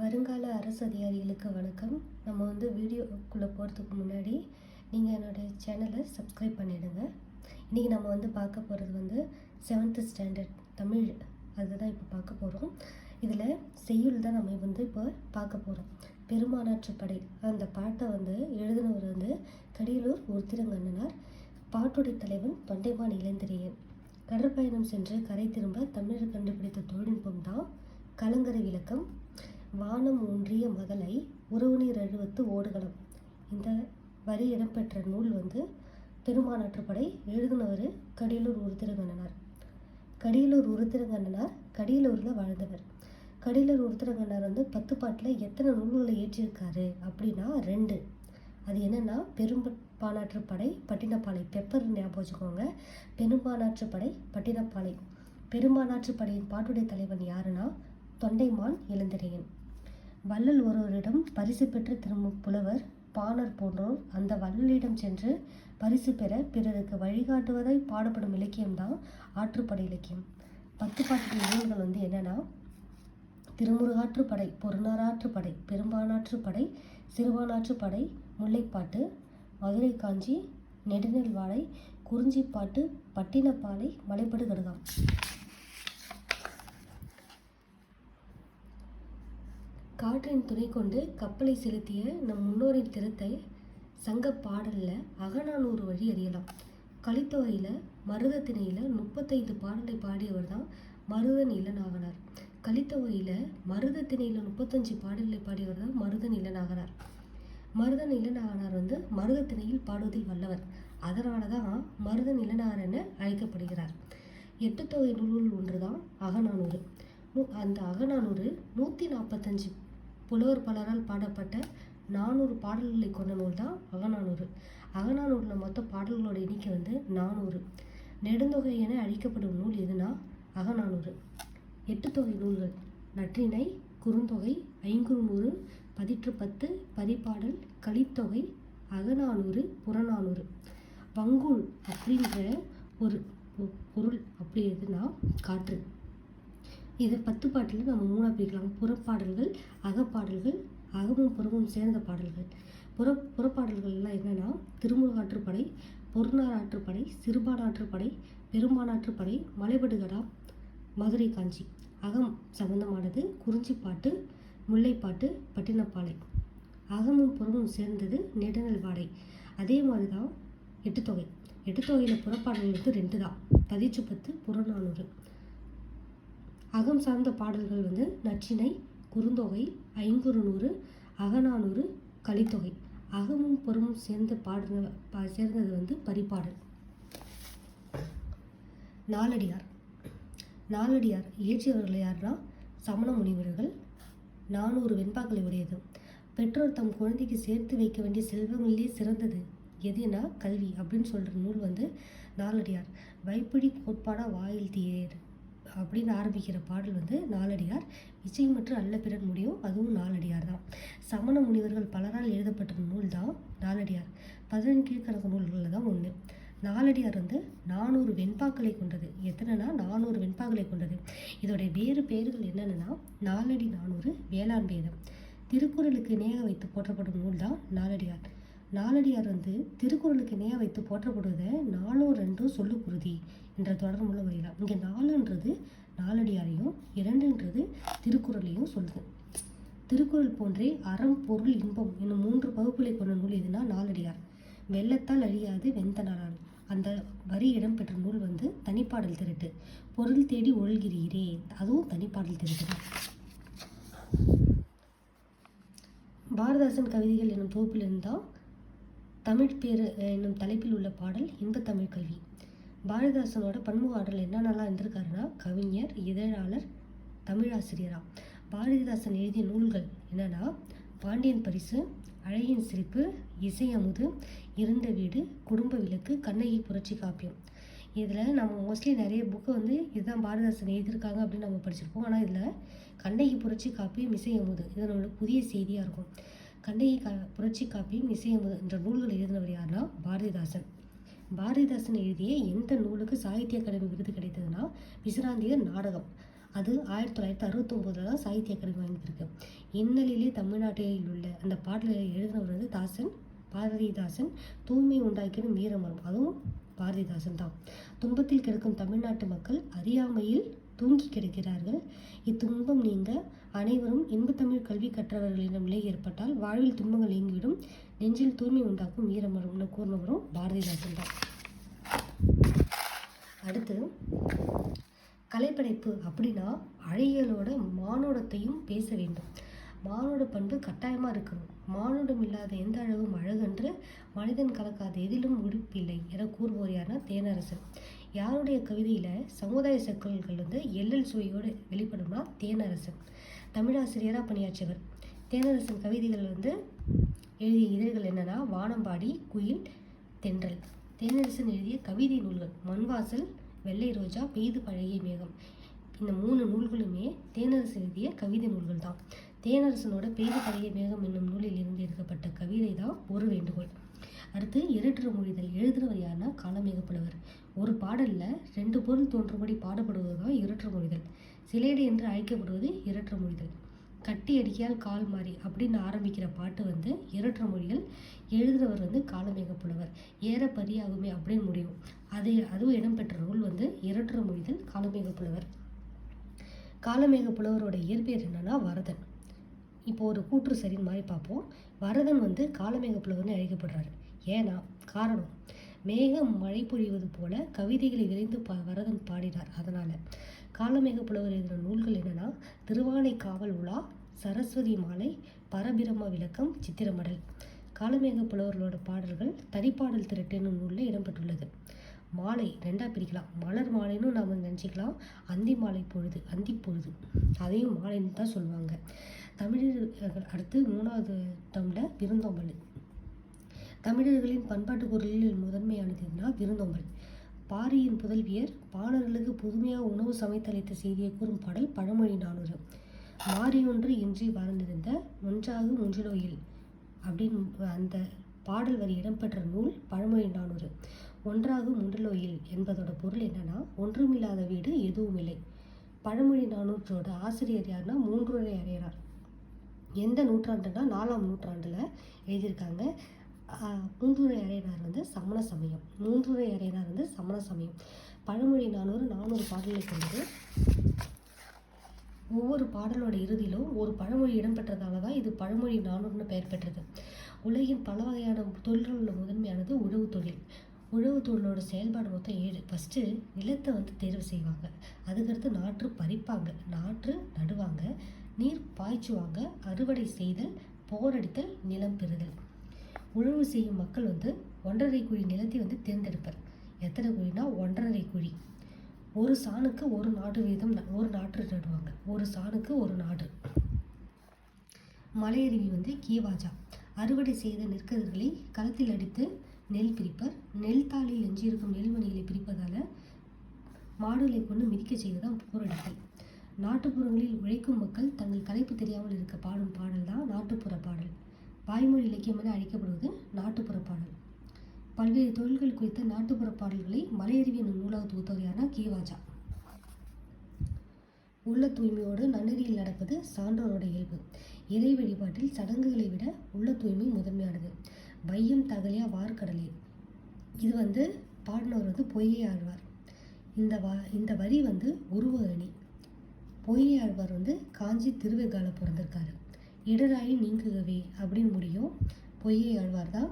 வருங்கால அரசு அதிகாரிகளுக்கு வணக்கம். நம்ம வீடியோக்குள்ளே போகிறதுக்கு முன்னாடி நீங்கள் என்னுடைய சேனலை சப்ஸ்கிரைப் பண்ணிவிடுங்க. இன்றைக்கி நம்ம பார்க்க போகிறது 7th ஸ்டாண்டர்ட் தமிழ். அதுதான் இப்போ பார்க்க போகிறோம். இதில் செய்யுள் தான் நம்ம இப்போ பார்க்க போகிறோம். பெருமானாற்றுப்படை அந்த பாட்டை எழுதினவர் கடியலூர் உருத்திரங்கண்ணனார். பாட்டுடைய தலைவன் தொண்டைமான் இளந்திரையன். கடற்பயணம் சென்று கரை திரும்ப தமிழர் கண்டுபிடித்த தொழில்நுட்பம் தான் கலங்கரை விளக்கம். வானம் ஊன்றிய மதலை உறவுநீர் அழுவத்து ஓடுகளம். இந்த வரி இடம்பெற்ற நூல் பெருமானாற்றுப்படை. எழுதினவர் கடியலூர் உருத்திரங்கண்ணனார். கடியலூர் உருத்திரங்கண்ணனார் கடியலூரில் வாழ்ந்தவர். கடியலூர் உருத்திரங்கண்ணனார் 10 பாட்டில் எத்தனை நூல்களை ஏற்றியிருக்காரு அப்படின்னா 2. அது என்னென்னா பெரும்பானாற்றுப்படை, பட்டினப்பாலை. பெப்பர் ஞாபகம் வச்சுக்கோங்க. பெரும்பானாற்றுப்படை, பட்டினப்பாலை. பெரும்பானாற்றுப்படையின் பாட்டுடைய தலைவன் யாருன்னா தொண்டைமான் இளந்திரையன். வள்ளல் ஒருவரிடம் பரிசு பெற்று திரும்பும் புலவர் பாணர் போன்றோர் அந்த வள்ளலிடம் சென்று பரிசு பெற பிறருக்கு வழிகாட்டுவதை பாடப்படும் இலக்கியம்தான் ஆற்றுப்படை இலக்கியம். 10 பாட்டு நூல்கள் என்னென்னா திருமுருகாற்றுப்படை, பொருணராற்றுப்படை, பெரும்பானாற்றுப்படை, சிறுபானாற்றுப்படை, முல்லைப்பாட்டு, மதுரை காஞ்சி, நெடுநெல் வாழை, குறிஞ்சிப்பாட்டு, பட்டினப்பாலை, மலைப்படு கடுகாம். காற்றின் துணை கொண்டு கப்பலை செலுத்திய நம் முன்னோரின் திறத்தை சங்க பாடலில் அகநானூறு வழி அறியலாம். கலித்தொகையில் மருதத்திணையில் 35 பாடலை பாடியவர் தான் மருதன் இளநாகனார். கலித்தொகையில் மருதத்திணையில் 35 பாடல்களை பாடியவர் தான் மருதன் இளநாகனார். மருதன் இளநாகனார் மருதத்திணையில் பாடுவதில் வல்லவர். அதனால தான் மருதன் இளநாகர் என அழைக்கப்படுகிறார். 8 தொகை நூல்கள் ஒன்று தான் அகநானூறு. அந்த அகநானூறு 145 புலவர் பலரால் பாடப்பட்ட 400 பாடல்களை கொண்ட நூல் தான் அகநானூறு. அகநானூரில் மொத்த பாடல்களோட எண்ணிக்கை 400. நெடுந்தொகை என அழைக்கப்படும் நூல் எதுனா அகநானூறு. 8 தொகை நூல்கள் நற்றிணை, குறுந்தொகை, ஐங்குறுநூறு, பதிற்று 10, பரிபாடல், கலித்தொகை, அகநானூறு, புறநானூறு. வங்கூழ் அப்படின்ற ஒரு பொருள் அப்படி எதுனா காற்று. இதை 10 பாட்டில் நம்ம 3 பிரிக்கலாம். புறப்பாடல்கள், அகப்பாடல்கள், அகமும் புறமும் சேர்ந்த பாடல்கள். புறப்பாடல்கள்லாம் என்னென்னா திருமுருகாற்றுப்படை, பொருணராற்றுப்படை, சிறுபானாற்றுப்படை, பெரும்பானாற்றுப்படை, மலைபடுகடாம், மதுரை காஞ்சி. அகம் சம்பந்தமானது குறிஞ்சிப்பாட்டு, முல்லைப்பாட்டு, பட்டினப்பாலை. அகமும் புறமும் சேர்ந்தது நெடுநெல் வாடை. அதே மாதிரி தான் 8 தொகை. 8 தொகையில் புறப்பாடல்கள் 2 தான், பதிற்று 10, புறநானூறு. அகம் சார்ந்த பாடல்கள் நற்றிணை, குறுந்தொகை, ஐங்குறுநூறு, அகநானூறு, கலித்தொகை. அகமும் புறமும் சேர்ந்தது பரிபாடல். நாலடியார். நாலடியார் இயற்றியவர்கள் யாருன்னா சமண முனிவர்கள். 400 வெண்பாக்களை உடையது. பெற்றோர் தம் குழந்தைக்கு சேர்த்து வைக்க வேண்டிய செல்வங்களிலே சிறந்தது எதுனா கல்வி அப்படின்னு சொல்கிற நூல் நாலடியார். வைப்பிடி கோட்பாடா வாயில் தீரேர் அப்படின்னு ஆரம்பிக்கிற பாடல் நாலடியார். நிச்சயமற்ற அல்ல பிறர் முடியும், அதுவும் நாலடியார் தான். சமண முனிவர்கள் பலரால் எழுதப்பட்ட நூல் தான் நாலடியார். 15 கீழ்கணக்கு நூல்களில் தான் ஒன்று. நாலடியார் 400 வெண்பாக்களை கொண்டது. எத்தனைனா 400 வெண்பாக்களை கொண்டது. இதோடைய வேறு பெயர்கள் என்னென்னா நாலடி 400, வேளாண் வேதம். திருக்குறளுக்கு இணையாக வைத்து போற்றப்படும் நூல் தான் நாலடியார். நாலடியார் திருக்குறளுக்கு இணையாக வைத்து போற்றப்படுவதை 4 சொல்லுக்குருதி என்ற தொடர்புள்ள வரையலாம். இங்கே 4ன்றது நாலடியாரையும் 2ன்றது திருக்குறளையும் சொல்லுது. திருக்குறள் போன்றே அறம், பொருள், இன்பம் என்னும் 3 பகுப்புகளை கொண்ட நூல் எதுனா நாலடியார். வெள்ளத்தால் அழியாது வெந்தனாரான் அந்த வரி இடம்பெற்ற நூல் தனிப்பாடல் திரட்டு. பொருள் தேடி ஒழுகிறீரே, அதுவும் தனிப்பாடல் திரட்டு தான். பாரதாசன் கவிதைகள் என்னும் தொகுப்பில் இருந்தால் தமிழ் பேரு என்னும் தலைப்பில் உள்ள பாடல் இன்பத்தமிழ் கல்வி. பாரதிதாசனோட பன்முக ஆற்றல் என்னென்னலாம் இருந்திருக்காருன்னா கவிஞர், இதழாளர், தமிழாசிரியரா. பாரதிதாசன் எழுதிய நூல்கள் என்னென்னா பாண்டியன் பரிசு, அழகின் சிரிப்பு, இசை அமுது, இருண்ட வீடு, குடும்ப விளக்கு, கண்ணகி புரட்சி காப்பியம். இதில் நம்ம மோஸ்ட்லி நிறைய புக்கு இதுதான் பாரதிதாசன் எழுதியிருக்காங்க அப்படின்னு நம்ம படிச்சிருப்போம். ஆனால் இதில் கண்ணகி புரட்சி காப்பியம், இசை அமுது இது நம்மளுக்கு புதிய செய்தியாக இருக்கும். கண்ணகி புரட்சி காப்பியம், இசை அமுது என்ற நூல்கள் எழுதினவர் யாருன்னா பாரதிதாசன். பாரதிதாசன் எழுதிய எந்த நூலுக்கு சாகித்ய அகாடமி விருது கிடைத்ததுன்னா விசிறாந்தியர் நாடகம். அது 1969 தான் சாகித்ய அகாடமி வாங்கியிருக்கு. இன்னலிலே தமிழ்நாட்டில் உள்ள அந்த பாடலை எழுதினவர் வந்து பாரதிதாசன். தூய்மை உண்டாக்கிடும் வீரமரம், அதுவும் பாரதிதாசன் தான். துன்பத்தில் கிடக்கும் தமிழ்நாட்டு மக்கள் அறியாமையில் தூங்கி கிடக்கிறார்கள். இத்துன்பம் நீங்க அனைவரும் இன்பத்தமிழ் கல்வி கற்றவர்களிடம் நிலை ஏற்பட்டால் வாழ்வில் துன்பங்கள் நீங்கிவிடும், நெஞ்சில் தூய்மை உண்டாக்கும் வீரமரம்னு கூறினவரும் பாரதிதாசன் தான். அடுத்து கலைப்படைப்பு அப்படின்னா அழகியலோட மானுடத்தையும் பேச வேண்டும். மானுட பண்பு கட்டாயமாக இருக்கணும். மானுடம் இல்லாத எந்த அழகும் அழகென்று மனிதன் கலக்காத எதிலும் உடுப்பில்லை என கூறுவோர் யாருன்னா தேனரசன். யாருடைய கவிதையில் சமுதாய சிக்கல்கள் வந்து எள்ளல் சுவையோடு வெளிப்படும்னா தேனரசன். தமிழாசிரியராக பணியாற்றியவர். தேனரசன் கவிதைகள் வந்து எழுதிய இதழ்கள் என்னென்னா வானம்பாடி, குயில், தென்றல். தேனரசன் எழுதிய கவிதை நூல்கள் மண்வாசல், வெள்ளை ரோஜா, பெய்து பழகிய மேகம். இந்த 3 நூல்களுமே தேனரசன் எழுதிய கவிதை நூல்கள் தான். தேனரசனோட பெய்து பழகிய மேகம் என்னும் நூலில் இருந்து எடுக்கப்பட்ட கவிதை தான் ஒரு வேண்டுகோள். அடுத்து இரட்டுற மொழிதல். எழுதுறவர் யாருன்னா காலமேகப்புலவர். ஒரு பாடலில் 2 பொருள் தோன்றும்படி பாடப்படுவது தான் இரட்டுற மொழிதல். சிலேடு என்று அழைக்கப்படுவது இரட்டுற மொழிதல். கட்டி அடிக்கால் கால் மாறி அப்படின்னு ஆரம்பிக்கிற பாட்டு வந்து இரட்டுற மொழிகள். எழுதுறவர் வந்து காலமேகப்புலவர். ஏற பரியாகுமே அப்படின்னு முடியும். அதுவும் இடம்பெற்ற நூல் வந்து இரட்டுற மொழிதல், காலமேகப்புலவர். காலமேகப்புலவரோட இயற்பெயர் என்னன்னா வரதன். இப்போ ஒரு கூற்று சரின்னு மாதிரி பார்ப்போம். வரதன் வந்து காலமேகப்புலவர்னு அழைக்கப்படுறாரு. ஏன்னா காரணம், மேகம் மழை பொழிவது போல கவிதைகளை விரைந்து வரதன் பாடினார். அதனால் காலமேகப்புலவர் எழுதின நூல்கள் என்னென்னா திருவானைக்காவல் உலா, சரஸ்வதி மாலை, பரபிரம விளக்கம், சித்திரமடல். காலமேகப்புலவர்களோட பாடல்கள் தனிப்பாடல் திரட்டு என்னும் நூலில் இடம்பெற்றுள்ளது. மாலை 2ஆக பிரிக்கலாம். மலர் மாலைன்னு நாம் நினச்சிக்கலாம். அந்தி மாலை பொழுது, அந்தி பொழுது, அதையும் மாலைன்னு தான் சொல்லுவாங்க. தமிழர்கள் அடுத்து 3வது டம்ல விருந்தோம்பல். தமிழர்களின் பண்பாட்டு குரலில் முதன்மையானதுன்னா விருந்தோம்பல். பாரியின் புதல்வியர் பாணர்களுக்கு புதுமையாக உணவு சமைத்தளித்த செய்தியை கூறும் பாடல் பழமொழி 400. மாறியொன்று இன்றி வாழ்ந்திருந்த ஒன்றாக முன்றிலோயில் அப்படின்னு அந்த பாடல் வரி இடம்பெற்ற நூல் பழமொழி 400. ஒன்றாக முன்றிலோயில் என்பதோட பொருள் என்னன்னா ஒன்றுமில்லாத வீடு எதுவும் இல்லை. பழமொழி 400ஓட ஆசிரியர் யாருன்னா மூன்றுரை அறையனார். எந்த நூற்றாண்டுனா 4ஆம் நூற்றாண்டில் எழுதியிருக்காங்க. மூன்றுரை அறையனார் வந்து சமண சமயம். பழமொழி 400 பாடல்களை கொண்டது. ஒவ்வொரு பாடலோட இறுதியிலும் ஒரு பழமொழி இடம்பெற்றதால தான் இது பழமொழி 400னு பெயர் பெற்றது. உலகின் பல வகையான தொழில்களில் முதன்மையானது உழவு தொழில். உழவு தொழிலோட செயல்பாடு மொத்தம் 7. ஃபஸ்ட்டு நிலத்தை வந்து தேர்வு செய்வாங்க. அதுக்கடுத்து நாற்று பறிப்பாங்க, நாற்று நடுவாங்க, நீர் பாய்ச்சுவாங்க, அறுவடை செய்தல், போரடித்தல், நிலம் பெறுதல். உழவு செய்யும் மக்கள் வந்து 1.5 குழி நிலத்தை வந்து தேர்ந்தெடுப்பர். எத்தனை குழினா 1.5 குழி. ஒரு சாணுக்கு ஒரு நாடு வீதம் ஒரு நாற்று நடுவாங்க. ஒரு சாணுக்கு ஒரு நாடு. மலையருவி வந்து கீவாஜா. அறுவடை செய்த நெற்கதிர்களை களத்தில் அடித்து நெல் பிரிப்பர். நெல் தாளில் எஞ்சியிருக்கும் நெல்மணிகளை பிரிப்பதால் மாடுகளை கொண்டு மிதிக்க செய்வதுதான் போரடித்தல். நாட்டுப்புறங்களில் உழைக்கும் மக்கள் தங்கள் களைப்பு தெரியாமல் இருக்க பாடும் பாடல் தான் நாட்டுப்புற பாடல். வாய்மொழி இலக்கியம் என அழைக்கப்படுவது நாட்டுப்புற பாடல். பல்வேறு தொழில்கள் குறித்த நாட்டுப்புற பாடல்களை மலையருவி என்னும் நூலாக தொகுத்தவரையான கீவாஜா. உள்ள தூய்மையோடு நன்னெறியில் நடப்பது சான்றோரோட இயல்பு. இறை வழிபாட்டில் சடங்குகளை விட உள்ள தூய்மை முதன்மையானது. வையம் தகலியா வார்கடலே. இது வந்து பாடினவர் வந்து பொய்கை ஆழ்வார். இந்த வரி வந்து உருவ அணி. பொய்கை ஆழ்வார் வந்து காஞ்சி திருவேற்கால பிறந்திருக்காரு. இடராயி நீங்குகவே அப்படின்னு முடியும். பொய்கை ஆழ்வார் தான்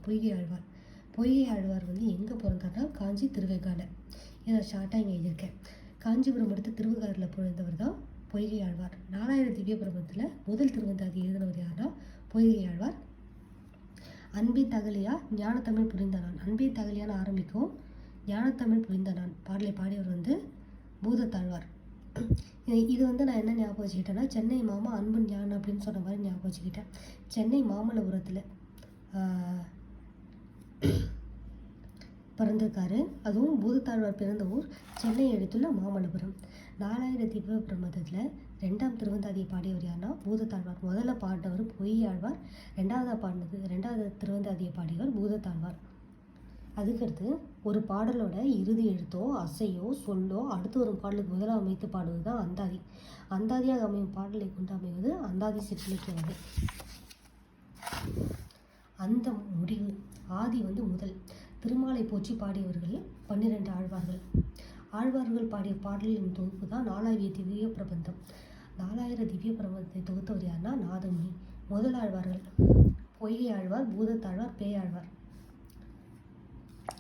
பொய்கை ஆழ்வார். பொய்கை ஆழ்வார் வந்து எங்கே பிறந்தார்னா காஞ்சி திருவேற்கால. நான் ஷார்ட்டாக இங்கே எழுதியிருக்கேன். காஞ்சிபுரம் அடுத்து திருவேற்காடில் பிறந்தவர் தான் பொய்கை ஆழ்வார். 4000 திவ்ய பிரபந்தத்தில் முதல் திருவந்தாதி எழுதினவர் யாருன்னா பொய்கை ஆழ்வார். அன்பே தகலியா ஞானத்தமிழ் புரிந்த நான். அன்பே தகலியான்னு ஆரம்பிக்கும். ஞானத்தமிழ் புரிந்த நான் பாடலை பாடியவர் வந்து பூதத்தாழ்வார். இது வந்து நான் என்ன ஞாபகம் வச்சுக்கிட்டேன்னா சென்னை மாமா அன்பு ஞான் அப்படின்னு சொன்ன மாதிரி ஞாபகம் வச்சுக்கிட்டேன். சென்னை மாமல்லபுரத்தில் பிறந்திருக்காரு. அதுவும் பூதத்தாழ்வார் பிறந்த ஊர் சென்னை அடுத்துள்ள மாமல்லபுரம். 4000 திவ்ய பிரபந்தத்தில் 2ஆம் திருவந்தாதியை பாடியவர் யாருன்னா பூதத்தாழ்வார். முதல்ல பாடினவர் பொய்கை ஆழ்வார். 2வது திருவந்தாதியை பாடியவர் பூதத்தாழ்வார். அதுக்கடுத்து ஒரு பாடலோட இறுதி எழுத்தோ அசையோ சொல்லோ அடுத்து வரும் பாடலுக்கு முதலாக அமைத்து பாடுவது தான் அந்தாதி. அந்தாதியாக அமையும் பாடலை கொண்டு அமைவது அந்தாதி சிற்றிலக்கிய வகை. அந்த முடிவு ஆதி முதல். திருமாலை போற்றி பாடியவர்கள் 12 ஆழ்வார்கள். ஆழ்வார்கள் பாடிய பாடலின் தொகுப்பு தான் 4000 திவ்ய பிரபந்தம். 4000 திவ்ய பிரபந்தத்தை தொகுத்தவர் யாருன்னா நாதமுனி. முதல் ஆழ்வார்கள் பொய்கை ஆழ்வார், பூதத்தாழ்வார், பேயாழ்வார்.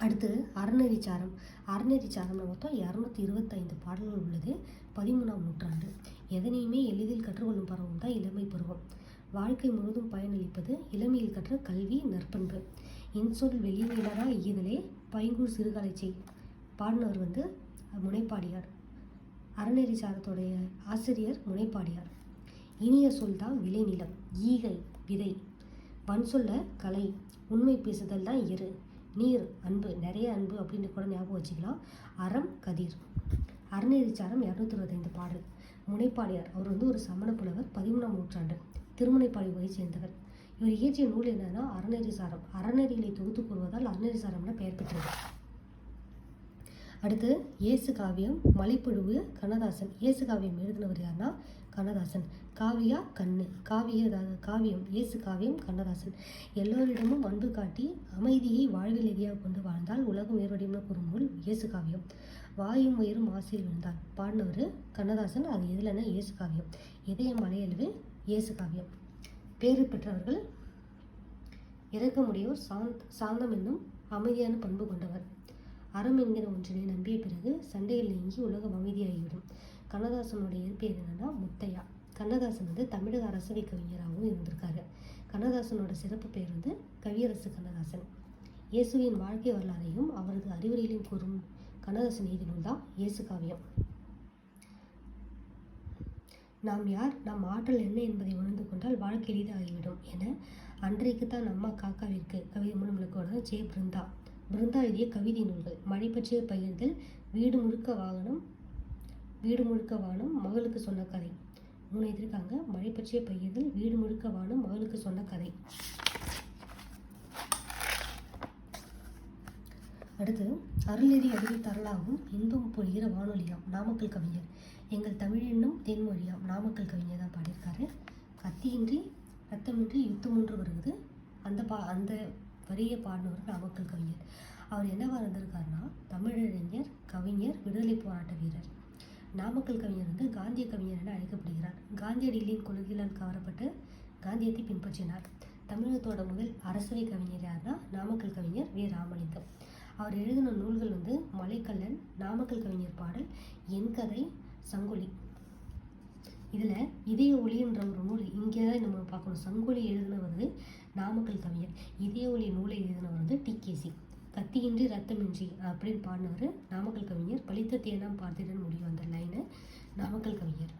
அடுத்து அறநெறிச்சாரம். அறநெறிச்சாரம்ல மொத்தம் 225 பாடல்கள் உள்ளது. 13ஆம் நூற்றாண்டு. எதனையுமே எளிதில் கற்றுக்கொள்ளும் பருவம் தான் இளமை பருவம். வாழ்க்கை முழுவதும் பயனளிப்பது இளமையில் கற்ற கல்வி நற்பண்பு. இன்சொல் வெளியிலரா ஈதலே பைங்கூர் சிறுகாலை செய். பாடினவர் முனைப்பாடியார். அறநெறிச்சாரத்துடைய ஆசிரியர் முனைப்பாடியார். இனிய சொல் தான் விளைநிலம், ஈகை விதை, வன் சொல்ல கலை, உண்மை பேசுதல் தான் எரு, நீர் அன்பு, நிறைய அன்பு அப்படின்னு கூட ஞாபகம் வச்சுக்கலாம். அறம் கதிர். அறநெறிச்சாரம் 225 பாடல். முனைப்பாடியார் அவர் ஒரு சமண புலவர், 13ஆம் நூற்றாண்டு, திருமுனைப்பாடி வகை சேர்ந்தவர். இவர் இயற்றிய நூல் என்னன்னா அறநெறிச்சாரம். அறநெறிகளை தொகுத்து கூறுவதால் அறநெறிச்சாரம்னு பெயர் பெற்றது. அடுத்து இயேசு காவியம், மலைப்புழுவு, கண்ணதாசன். இயேசு காவியம் எழுதினவர் யாருன்னா கண்ணதாசன். காவியா கண்ணு, காவியம் இயேசு காவியம் கண்ணதாசன். எல்லோரிடமும் அன்பு காட்டி அமைதியை வாழ்வில் நெறியாக கொண்டு வாழ்ந்தால் உலகம் வேறுபடியும்னு கூறும் நூல் இயேசு காவியம். வாயும் வயிறும் ஆசையில் விழுந்தால் பாடினவர் கண்ணதாசன். அது எதுலன்னா இயேசு காவியம். இதயம் மலையளவு இயேசு காவியம். பேறு பெற்றவர்கள் இறக்கமுடையோர், சாந்தம் என்னும் அமைதியான பண்பு கொண்டவர், அறம் என்கிற ஒன்றினை நம்பிய பிறகு சண்டையில் நீங்கி உலகம் அமைதியாகிவிடும். கண்ணதாசனுடைய இயற்பெயர் என்னன்னா முத்தையா. கண்ணதாசன் தமிழக அரசவை கவிஞராகவும் இருந்திருக்காரு. கண்ணதாசனோட சிறப்பு பெயர் கவியரசு கண்ணதாசன். இயேசுவின் வாழ்க்கை வரலாறையும் அவரது அறிவுரைகளையும் கூறும் கண்ணதாசன் எழுதிய நூல் தான் இயேசு காவியம். நாம் யார், நம் ஆற்றல் என்ன என்பதை உணர்ந்து கொண்டால் வாழ்க்கை எளிதாகிவிடும் என அன்றைக்குத்தான் அம்மா காக்காவிற்கு கவிதை மூலமுழுக்கோட ஜெய பிருந்தா எழுதிய கவிதை நூல்கள். மழை பற்றிய பகிர்ந்தல், வீடு முழுக்க வானம், மகளுக்கு சொன்ன கதை. 3 எழுதியிருக்காங்க. மழை பற்றிய பகிர்ந்தல், வீடு முழுக்க வானம், மகளுக்கு சொன்ன கதை. அடுத்து அருள்நெறி அறிவித்தரலாகும் இன்பம் பொழிகிற வானொலியாம் நாமக்கல் கவிஞர். எங்கள் தமிழென்னும் தென்மொழியாம் நாமக்கல் கவிஞர் தான் பாடியிருக்காரு. கத்தியின்றி ரத்தமின்றி யுத்தம் ஒன்று வருவது. அந்த வரியை பாடினவர் நாமக்கல் கவிஞர். அவர் என்னவா இருந்திருக்காருன்னா தமிழறிஞர், கவிஞர், விடுதலை போராட்ட வீரர். நாமக்கல் கவிஞர் காந்திய கவிஞர் என அழைக்கப்படுகிறார். காந்தியடிகளின் கொள்கைகளால் கவரப்பட்டு காந்தியத்தை பின்பற்றினார். தமிழகத்தோட முதல் அரசவை கவிஞர் யாருன்னா நாமக்கல் கவிஞர் வே. ராமலிங்கம். அவர் எழுதின நூல்கள் மலைக்கல்லன், நாமக்கல் கவிஞர் பாடல், என் கதை, சங்கொலி. இதில் இதய ஒளின்ற ஒரு நூல் இங்கே தான் நம்ம பார்க்கணும். சங்கொலி எழுதினவர் நாமக்கல் கவிஞர். இதய ஒளி நூலை எழுதினவர் டி.கே.சி. கத்தியின்றி ரத்தமின்றி அப்படின்னு பாடினவர் நாமக்கல் கவிஞர். பழித்த தேனாம் பார்த்திடன் முடியும் அந்த லைனு நாமக்கல் கவிஞர்.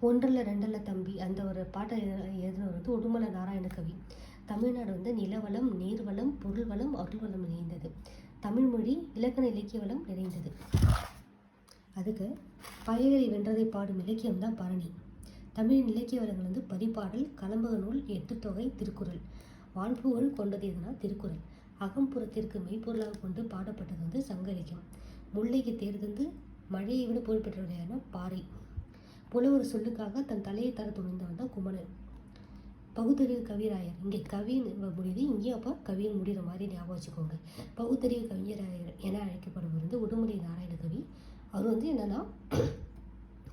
ஒன்றல்ல ரெண்டல்ல தம்பி அந்த ஒரு பாட்டை எழுதினவர் உடுமலை நாராயண கவி. தமிழ்நாடு நிலவளம், நீர்வளம், பொருள் வளம், அருள் வளம் நிறைந்தது. தமிழ்மொழி இலக்கண இலக்கிய வளம் நிறைந்தது. அதுக்கு பகைகளை வென்றதை பாடும் இலக்கியம் தான் பரணி. தமிழின் இலக்கிய வளங்கள் பதிப்பாடல், கலம்பக நூல், 8 தொகை, திருக்குறள். வான்புகழ் கொண்டது எதுனா திருக்குறள். அகம்புறத்திற்கு மெய்ப்பொருளாக கொண்டு பாடப்பட்டது சங்க இலக்கியம். முல்லைக்கு தேர்ந்து மழையை விட புகழ்பெற்றவரையான பாறை. புலவர் சொல்லுக்காக தன் தலையை தர துணிந்தவன் தான் குமணன். பகுத்தறிவு கவிராயர். இங்கே கவின்னு முடியுது, இங்கேயும் அப்போ கவின்னு முடிகிற மாதிரி ஞாபகம் வச்சுக்கோங்க. பகுத்தறிவு கவிஞராயர் என அழைக்கப்படுவர் உடுமலை நாராயண கவி. அவர் என்னன்னா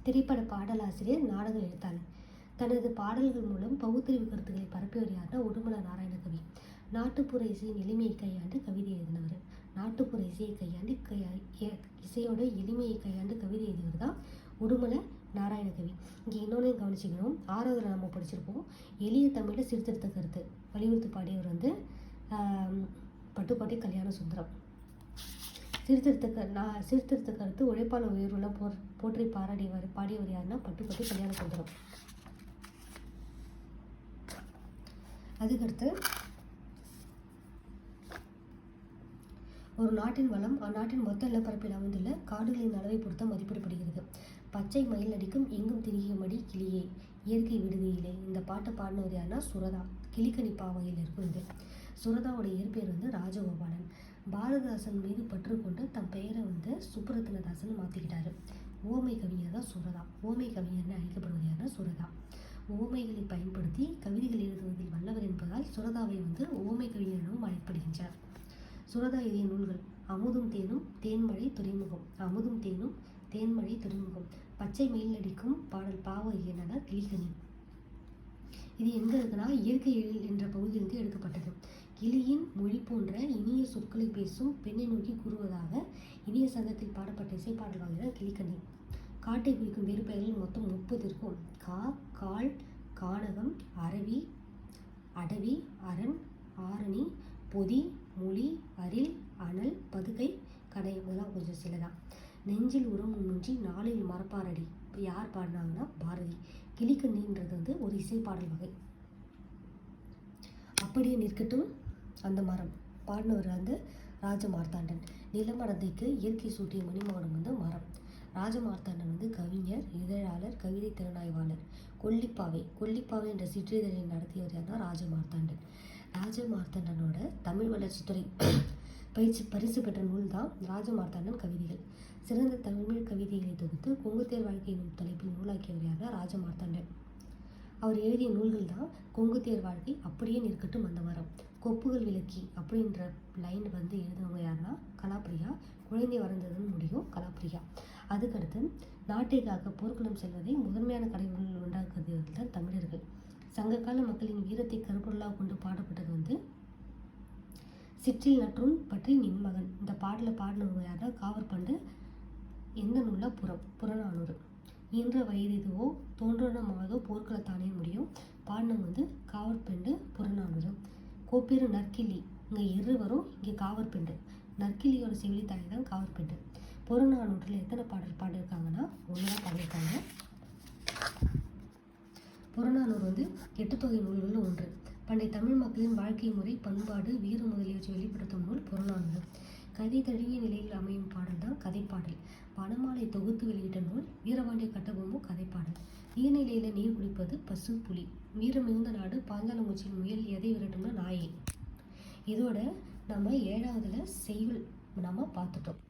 திரைப்பட பாடலாசிரியர், நாடக எழுத்தாளர். தனது பாடல்கள் மூலம் பகுத்தறிவு கருத்துக்களை பரப்பியவர் யாருன்னா உடுமலை நாராயண கவி. நாட்டுப்புற இசையின் எளிமையை கையாண்டு கவிதை எழுதினவர். நாட்டுப்புற இசையை கையாண்டு இசையோட எளிமையை கையாண்டு கவிதை எழுதியவர் தான் உடுமலை நாராயண கவி. இங்கே இன்னொன்னையும் கவனிச்சுக்கணும். 6வதுல நம்ம படிச்சிருப்போம். எளிய தமிழில் சீர்திருத்த கருத்து வலியுறுத்தி பாடியவர் பட்டுக்கோட்டை கல்யாண சுந்தரம். சீர்திருத்த கருத்து உழைப்பாளர் உயர்வுள்ள போற்றி பாடியவர் யாருன்னா பட்டுக்கோட்டை கல்யாண சுந்தரம். அதுக்கடுத்து ஒரு நாட்டின் வளம் அந்நாட்டின் மொத்த நிலப்பரப்பில் அமைந்துள்ள காடுகளின் அளவை பொறுத்த மதிப்பிடப்படுகிறது. பச்சை மயில் அடிக்கும் எங்கும் திரிகுமடி கிளியே இயற்கை விடுதியிலே. இந்த பாட்டை பாடினவர் யாருன்னா சுரதா. கிளிக்கணி பாவையில் இருக்கும் இது. சுரதாவோட இயற்பெயர் வந்து ராஜகோபாலன். பாரதிதாசன் மீது பற்று கொண்டு தன் பெயரை வந்து சுப்புரத்தினதாசன் மாற்றிக்கிட்டாரு. ஓமை கவிஞர் தான் சுரதா. ஓமை கவிஞர்னு அழைக்கப்படுவது யாருன்னா சுரதா. ஓமைகளை பயன்படுத்தி கவிதைகள் எழுதுவதில் வல்லவர் என்பதால் சுரதாவை வந்து ஓமை கவிஞர் எனவும் அழைக்கப்படுகின்றார். சுரதா எழுதிய நூல்கள் அமுதும் தேனும், தேன்மழை துறைமுகம். அமுதும் தேனும், தேன்மழை துறைமுகம். பச்சை மேல் அடிக்கும் பாடல் பாவகியன கிளிகனி. இது எங்க இருக்குன்னா இயற்கை எழில் என்ற பகுதியிலிருந்து எடுக்கப்பட்டது. கிளியின் மொழி போன்ற இனிய சொற்களை பேசும் பெண்ணை நோக்கி கூறுவதாக இனிய சங்கத்தில் பாடப்பட்ட இசைப்பாடல் வகைதான் கிளிக்கனி. காட்டை குறிக்கும் வேறு பெயர்கள் மொத்தம் 30 இருக்கும். கா, கால், கானகம், அரவி, அடவி, அரண், ஆரணி, பொதி, மொழி, அரில், அனல், பதுகை, கடையம். இதெல்லாம் கொஞ்சம் சிலதான். நெஞ்சில் உரம் முன்னின்றி நாளில் மரப்பாரடி. இப்போ யார் பாடினாங்கன்னா பாரதி. கிளிக்கண்ணின்றது வந்து ஒரு இசைப்பாடல் வகை. அப்படியே நிற்கட்டும் அந்த மரம் பாடினவர் வந்து ராஜமார்த்தாண்டன். நிலமடந்தைக்கு இயற்கை சூட்டிய மணிமகுடம் வந்து மரம். ராஜமார்த்தாண்டன் வந்து கவிஞர், இதழாளர், கவிதை திறனாய்வாளர். கொல்லிப்பாவை என்ற சிற்றிதழை நடத்தியவர் யாருன்னா ராஜமார்த்தாண்டன். ராஜமார்த்தாண்டனோட தமிழ் வளர்ச்சித்துறை பரிசு பெற்ற நூல் தான் ராஜமார்த்தாண்டன் கவிதைகள். சிறந்த தமிழ் கவிதைகளை தொகுத்து கொங்குத்தேர் வாழ்க்கை எனும் தலைப்பில் நூலாக்கியவர் யாருன்னா ராஜமார்த்தாண்டன். அவர் எழுதிய நூல்கள் தான் கொங்குத்தேர் வாழ்க்கை, அப்படியே நிற்கட்டும் அந்த மரம், கொப்புகள் விளக்கி அப்படின்ற லைன் வந்து எழுதுனவங்க யாருன்னா கலாப்ரியா. குழந்தை வளர்ந்ததுன்னு முடியும் கலாப்ரியா. அதுக்கடுத்து நாட்டை காக்க போர்க்களம் செல்வதை முதன்மையான கடமைகள் உண்டாக்குவதில் தான் தமிழர்கள். சங்ககால மக்களின் வீரத்தை கருப்பொருளாக கொண்டு பாடப்பட்டது வந்து சிற்றில் நற்றும் பற்றி நின்மகன். இந்த பாடலில் பாடினவங்க யாருன்னா காவற்பண்டு. எந்த நூலில் புறநானூறு. இன்ற வயதுவோ தோன்றனமாவதோ போர்க்களத்தானே முடியும். பாடினவங்க வந்து காவற்பெண்டு, புறநானூறு. கோப்பேறு நற்கிள்ளி. இங்கே எரு வரும், இங்கே காவற்பெண்டு. நற்கிள்ளியோட செவிலித்தாய் தான் காவற்பெண்டு. புறநானூற்றில் எத்தனை பாடல் பாடியிருக்காங்கன்னா 1 தான் பாடியிருக்காங்க. புறநானூறு வந்து 8 தொகை நூல்களில் 1. பண்டைய தமிழ் மக்களின் வாழ்க்கை முறை, பண்பாடு, வீர முதலியவற்றை வெளிப்படுத்தும் நூல் புறநானூறு. கதை தழுவிய நிலையில் அமையும் பாடல் தான் கதைப்பாடல். பணமாலை தொகுத்து வெளியிட்ட நூல் வீரபாண்டிய கட்டபொம்மு கதைப்பாடல். நீர்நிலையில் நீர் குடிப்பது பசு, புலி. வீரம் மிகுந்த நாடு, பாஞ்சாலங்குச்சியின் முயல் எதை விரட்டும்னா நாயை. இதோட நம்ம 7வதுல செய்யுள் நம்ம பார்த்துட்டோம்.